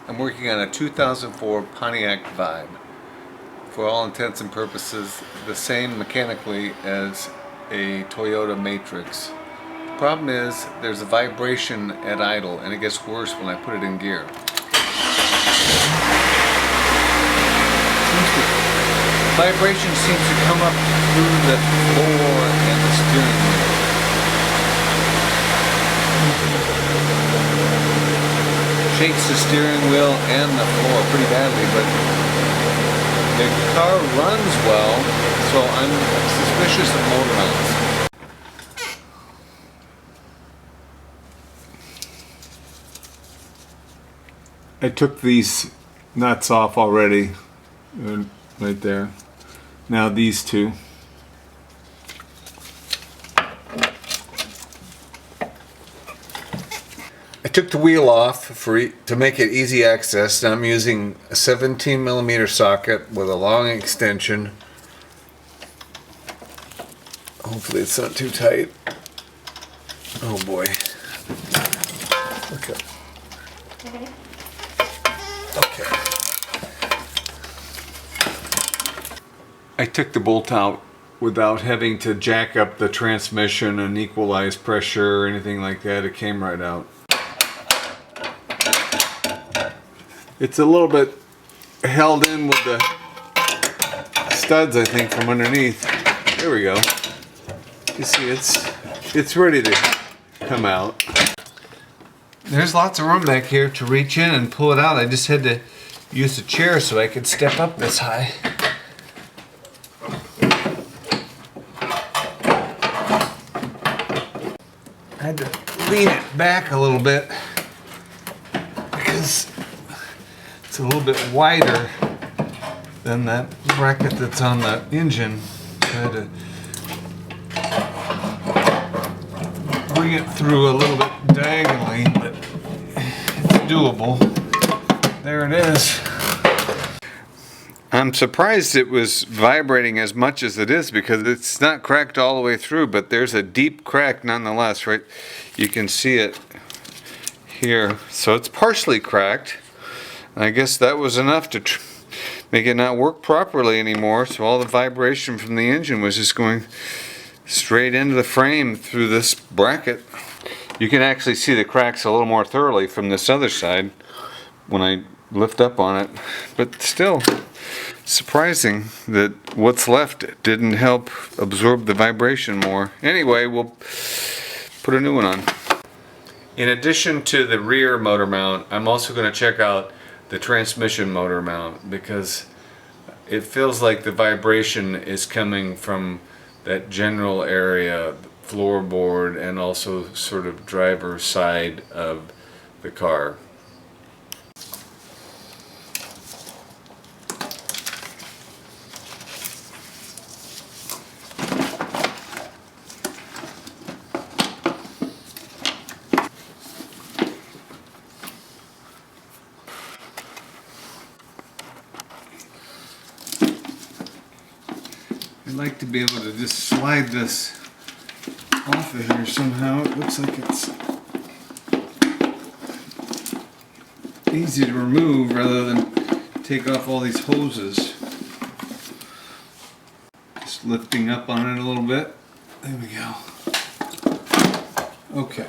I'm working on a 2004 Pontiac Vibe. For all intents and purposes, the same mechanically as a Toyota Matrix. The problem is there's a vibration at idle and it gets worse when I put it in gear. Vibration seems to come up through the floor and the steering wheel. Shakes the steering wheel and the floor pretty badly, but the car runs well, so I'm suspicious of motor mounts. I took these nuts off already, right there. Now these two. I took the wheel off to make it easy access, and I'm using a 17mm socket with a long extension. Hopefully it's not too tight. Oh boy. Okay. Okay. I took the bolt out without having to jack up the transmission and equalize pressure or anything like that. It came right out. It's a little bit held in with the studs, I think, from underneath. There we go. You see, it's ready to come out. There's lots of room back here to reach in and pull it out. I just had to use a chair so I could step up this high. I had to lean it back a little bit because it's a little bit wider than that bracket that's on the engine. I had to bring it through a little bit diagonally, but it's doable. There it is. I'm surprised it was vibrating as much as it is because it's not cracked all the way through, but there's a deep crack nonetheless, right? You can see it here. So it's partially cracked. I guess that was enough to make it not work properly anymore, so all the vibration from the engine was just going straight into the frame through this bracket. You can actually see the cracks a little more thoroughly from this other side when I lift up on it, but still surprising that what's left didn't help absorb the vibration more. Anyway, we'll put a new one on. In addition to the rear motor mount, I'm also going to check out the transmission motor mount because it feels like the vibration is coming from that general area, floorboard, and also sort of driver's side of the car. I'd like to be able to just slide this off of here somehow. It looks like it's easy to remove rather than take off all these hoses. Just lifting up on it a little bit. There we go. Okay.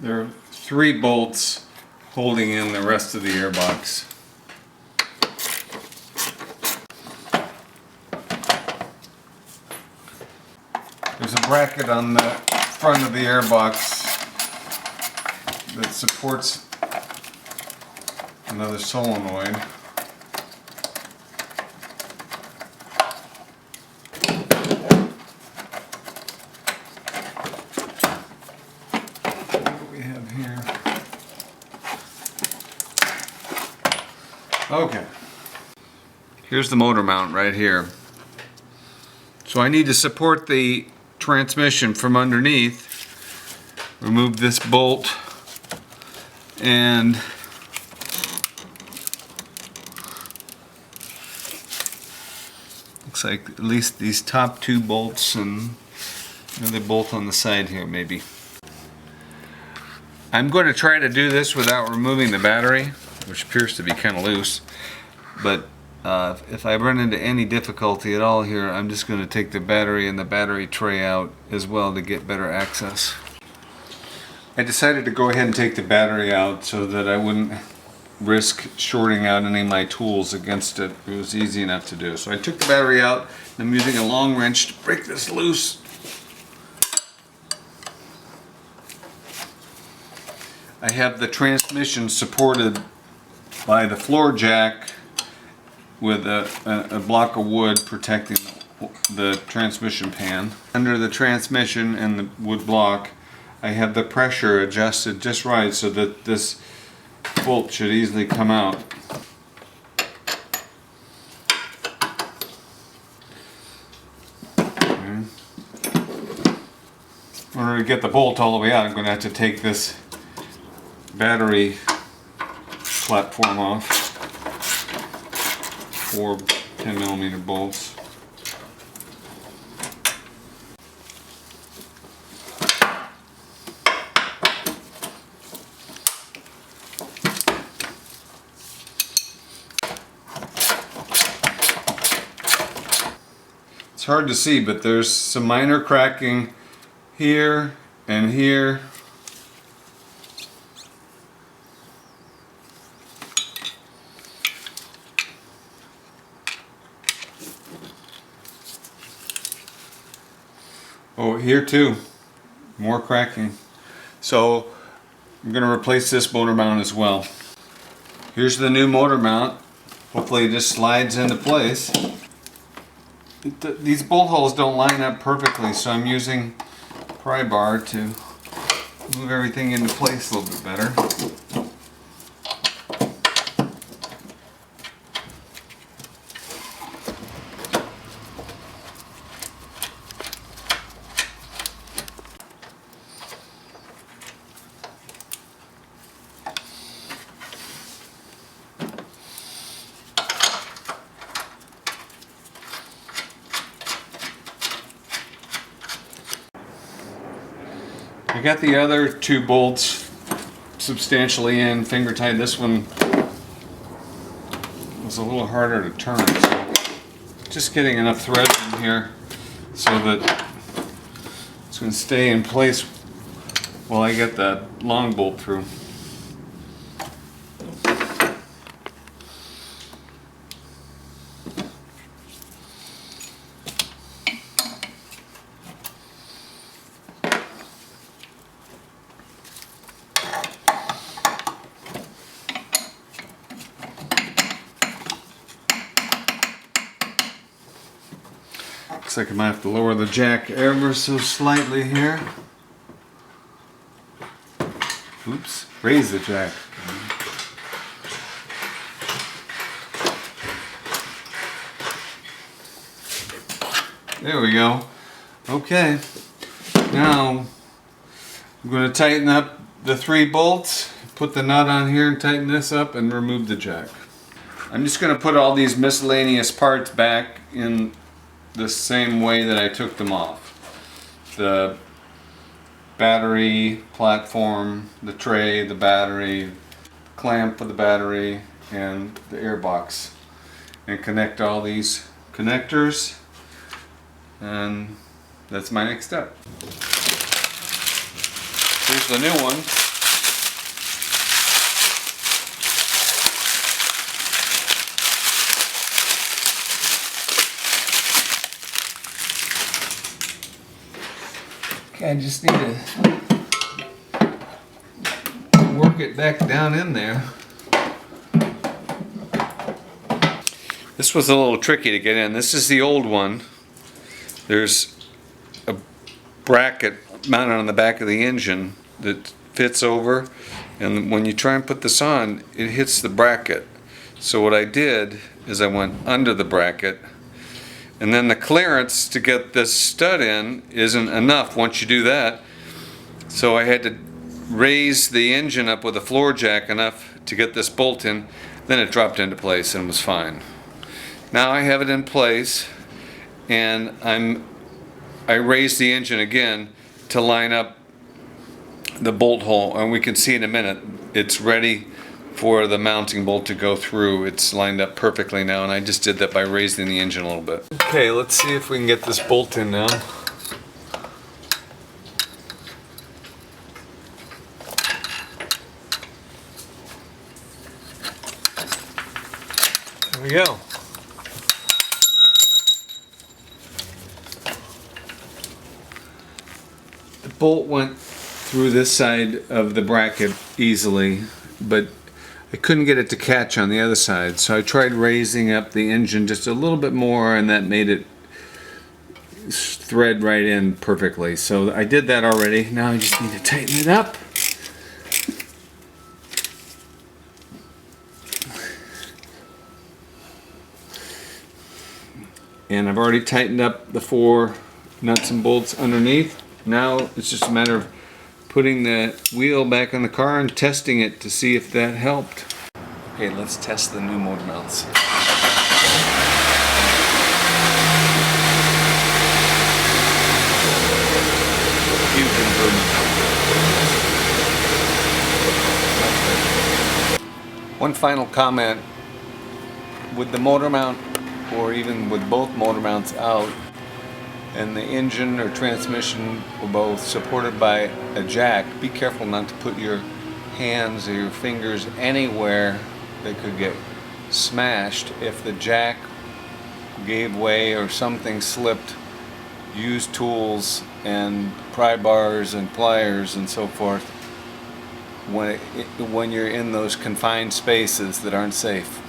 There are 3 bolts holding in the rest of the airbox. There's a bracket on the front of the airbox that supports another solenoid. What do we have here? Okay. Here's the motor mount right here. So I need to support the transmission from underneath. Remove this bolt and looks like at least these top 2 bolts and another bolt on the side here maybe. I'm going to try to do this without removing the battery, which appears to be kind of loose. But if I run into any difficulty at all here, I'm just going to take the battery and the battery tray out as well to get better access. I decided to go ahead and take the battery out so that I wouldn't risk shorting out any of my tools against it. It was easy enough to do. So I took the battery out. I'm using a long wrench to break this loose. I have the transmission supported by the floor jack with a block of wood protecting the transmission pan. Under the transmission and the wood block, I have the pressure adjusted just right so that this bolt should easily come out. Okay. In order to get the bolt all the way out, I'm going to have to take this battery platform off. 4 10mm bolts. It's hard to see, but there's some minor cracking here and here. Oh, here too. More cracking. So I'm going to replace this motor mount as well. Here's the new motor mount. Hopefully it just slides into place. These bolt holes don't line up perfectly, so I'm using a pry bar to move everything into place a little bit better. I got the other 2 bolts substantially in, finger tight. This one was a little harder to turn, so just getting enough thread in here so that it's going to stay in place while I get that long bolt through. Looks like I might have to lower the jack ever so slightly here. Oops, raise the jack. There we go. Okay, now I'm going to tighten up the 3 bolts, put the nut on here and tighten this up and remove the jack. I'm just going to put all these miscellaneous parts back in the same way that I took them off. The battery platform, the tray, the battery, clamp for the battery, and the air box. And connect all these connectors, and that's my next step. Here's the new one. I just need to work it back down in there. This was a little tricky to get in. This is the old one. There's a bracket mounted on the back of the engine that fits over, and when you try and put this on, it hits the bracket. So what I did is I went under the bracket, and then the clearance to get this stud in isn't enough once you do that. So I had to raise the engine up with a floor jack enough to get this bolt in. Then it dropped into place and was fine. Now I have it in place, and I raised the engine again to line up the bolt hole, and we can see in a minute it's ready for the mounting bolt to go through. It's lined up perfectly now, and I just did that by raising the engine a little bit. Okay, let's see if we can get this bolt in now. There we go. The bolt went through this side of the bracket easily, but I couldn't get it to catch on the other side, so I tried raising up the engine just a little bit more, and that made it thread right in perfectly. So I did that already. Now I just need to tighten it up. And I've already tightened up the 4 nuts and bolts underneath. Now it's just a matter of putting the wheel back on the car and testing it to see if that helped. Okay, let's test the new motor mounts. Huge improvement. One final comment. With the motor mount, or even with both motor mounts out, and the engine or transmission were both supported by a jack, be careful not to put your hands or your fingers anywhere that could get smashed. If the jack gave way or something slipped, use tools and pry bars and pliers and so forth when you're in those confined spaces that aren't safe.